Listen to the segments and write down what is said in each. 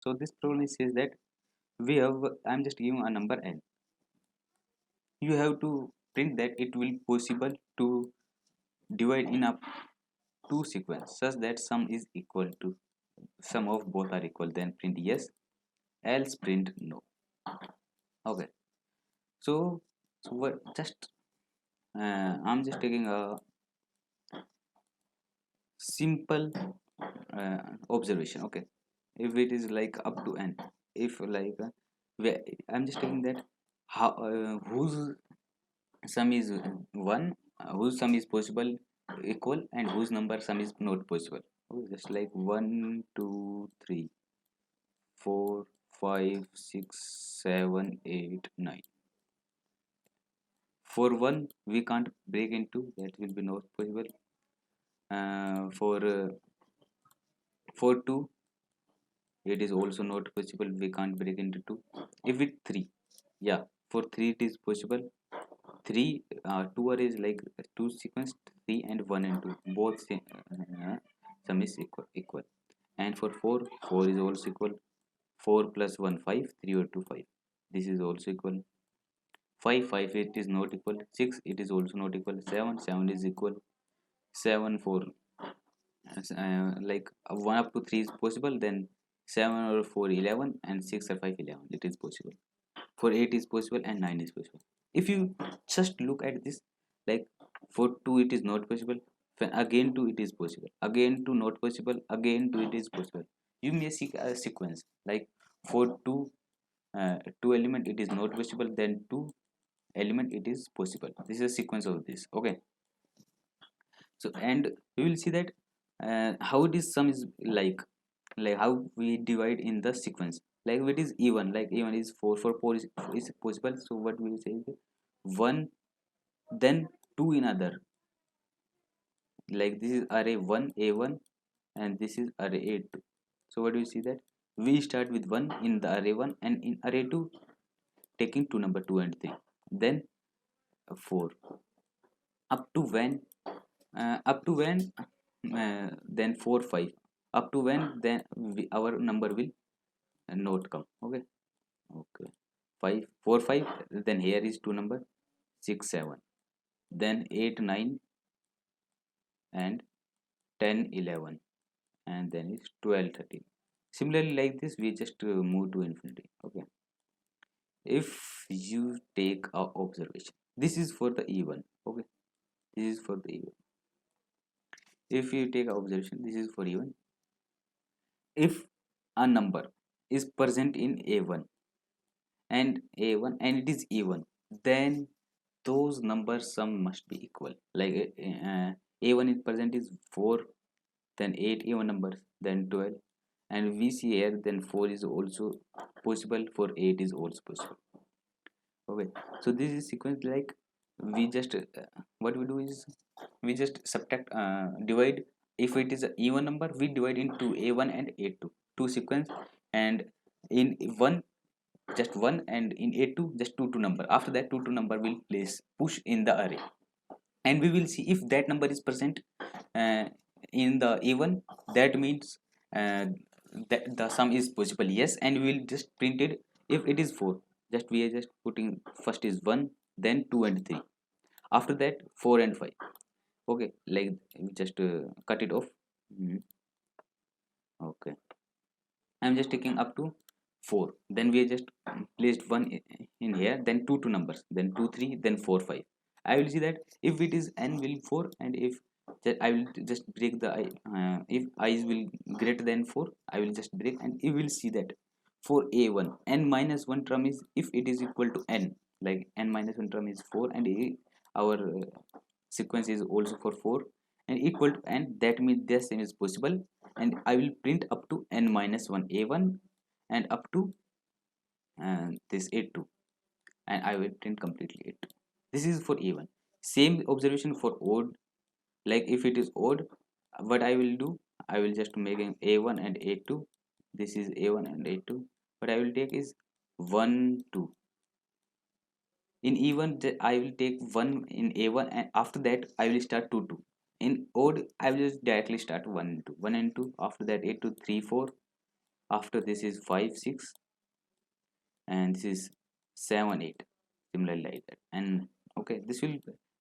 So this problem says that we have, I'm just giving a number n. You have to print that it will possible to divide in up two sequence such that sum is equal to sum of both are equal, then print yes, else print no. Okay, so what just I'm just taking a simple observation. Okay, if it is like up to n, if like I'm just taking that how whose sum is 1, whose sum is possible equal, and whose number sum is not possible. Okay, just like 1 2 3 4 5 6 7 8 9. For 1 we can't break into, that will be not possible. For 2 it is also not possible, we can't break into 2. If with 3, yeah, for 3 it is possible. 3 2 arrays like 2 sequence, 3 and 1 and 2 both sum is equal. And for 4, 4 is also equal. 4 plus 1 5, 3 or 2 5, this is also equal. 5 5 it is not equal. 6 it is also not equal. 7 7 is equal. 7 4 like 1 up to 3 is possible, then 7 or 4 11, and 6 or 5 11, it is possible. For 8 is possible, and 9 is possible. If you just look at this, like for 2 it is not possible, again 2 it is possible, again 2 not possible, again 2 it is possible. You may see a sequence like for 2 2 element it is not possible, then 2 element it is possible. This is a sequence of this. Okay, so and we will see that how this sum is like how we divide in the sequence. Like it is even, like even is 4 for 4 is possible. So what we will say is 1, then 2 in other, like this is array 1 a1, and this is array a2. So what do you see that we start with 1 in the array 1, and in array 2 taking 2 number 2 and 3, then 4 up to when then 4 5 up to when then our number will not come. Okay, okay, 5 4 5, then here is 2 number 6 7, then 8 9, and 10 11, and then is 12 13. Similarly like this we just move to infinity. Okay, if you take a observation, this is for the even. Okay, this is for the even. If you take a observation, this is for even. If a number is present in a1 and it is even, then those numbers sum must be equal. Like a1 is present is 4, then 8 even numbers, then 12, and we see here then 4 is also possible, for 8 is also possible. Okay, so this is sequence. Like we just what we do is we just subtract divide. If it is an even number, we divide into a1 and a2 two sequence, and in one just one, and in a2 just two number. After that two number will place push in the array, and we will see if that number is present uh, in the even, that means uh, that the sum is possible, yes, and we will just print it. If it is 4, just we are just putting first is 1, then 2 and 3, after that 4 and 5. Okay, like we just cut it off. Mhm. Okay, I'm just taking up to 4, then we just placed 1 in here, then two numbers, then 2 3, then 4 5. I will see that if it is n will 4, and if I will just break the I, if I will greater than 4, I will just break, and you will see that for a1 n minus 1 term is, if it is equal to n, like n minus 1 term is 4, and our sequence is also for 4 and equal to n, that means this same is possible, and I will print up to n minus 1 a1, and up to this a2, and I will print completely a2. This is for a1. Same observation for odd. Like if it is odd, what I will do, I will just make an a1 and a2. This is a1 and a2. What I will take is 1 2. In even I will take 1 in a1, and after that I will start 2 2. In odd I will just directly start 1 and 2, 1 and 2. After that 8 2 3 4, after this is 5 6, and this is 7 8, similarly like that. And okay, this will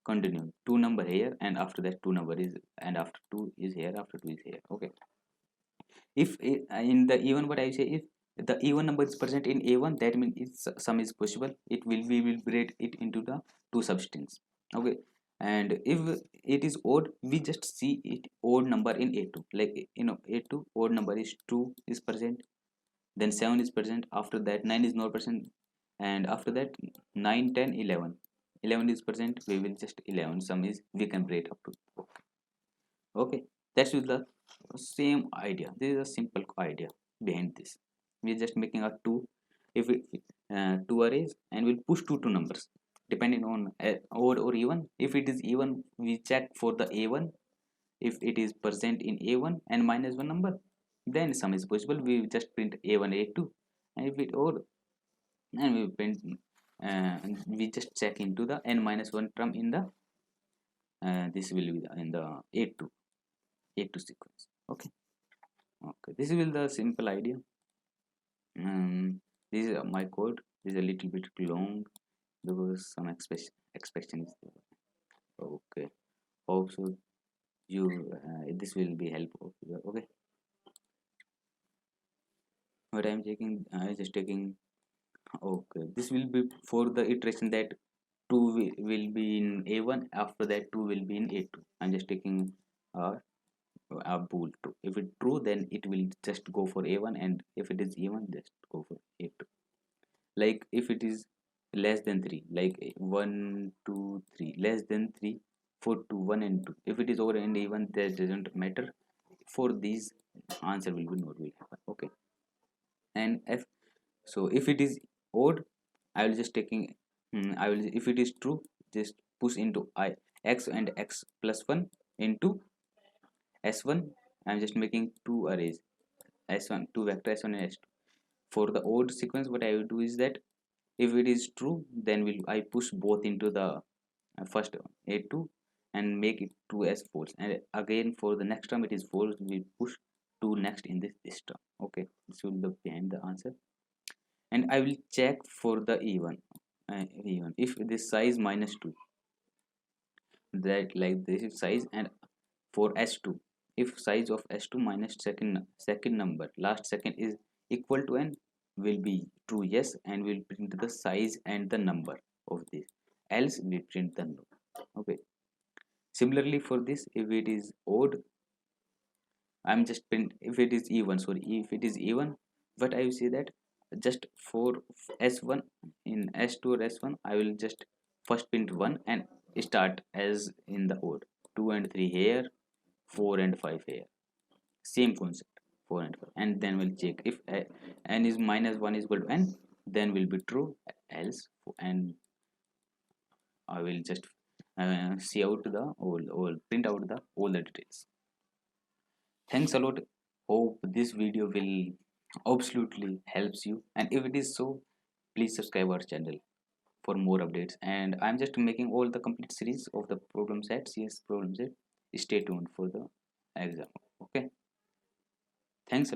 continue, two number here, and after that two number is, and after two is here, after two is here. Okay, if in the even, what I say, if the even number is present in a1, that means its sum is possible. It will, we will break it into the two substrings. Okay, and if it is odd, we just see it odd number in a2, like a2 odd number is 2 is present, then 7 is present, after that 9 is not present, and after that 9 10 11, 11 is present, we will just 11 sum is, we can break up to. Okay, that's with the same idea. This is a simple idea behind this. We're just making a two, if we two arrays, and we'll push two numbers depending on odd or even. If it is even, we check for the a1. If it is present in a1 and minus one number, then sum is possible, we just print a1 a2. And if it odd, and we print we just check into the n minus one term in the this will be in the a2 sequence. Okay, okay, this will the simple idea. This is my code. This is a little bit long because some expectation is there. Okay, hope so you this will be helpful. Okay, what I'm checking, I just taking. Okay, this will be for the iteration that 2 will be in a1, after that 2 will be in a2. I'm just taking uh, a bool true. If it true, then it will just go for a1, and if it is even, just go for a2. Like if it is less than 3, like 1 2 3, less than 3, 4 2 1 and 2. If it is over and even, that doesn't matter. For these, answer will be not will happen. Okay, and so if it is odd, I will just taking I will, if it is true, just push into I x and x plus 1 into s1. I'm just making two arrays, s1 two vector s1 and s2. For the odd sequence, what I will do is that if it is true, then will I push both into the first a2 and make it 2 as false, and again for the next term it is false, we push 2 next in this term. Okay, this will be behind the answer. And I will check for the even if this size minus 2, that like this is size. And for s2, if size of s2 minus second number last second is equal to n, will be true, yes, and we'll print the size and the number of this, else we print the no. Okay, similarly for this, if it is odd, I'm just print. If it is even, sorry, if it is even, but I will say that just for s1 in s2 or s1, I will just first print 1 and start as in the odd, 2 and 3 here, 4 and 5 here, same concept, 4 and 5, and then we'll check if n is minus 1 is equal to n, then will be true, else. And I will just see out the all print out the all the details. Thanks a lot. Hope this video will absolutely helps you. And if it is so, please subscribe our channel for more updates. And I'm just making all the complete series of the problem sets. Yes, problem set. Stay tuned for the exam. Okay. Thanks a lot.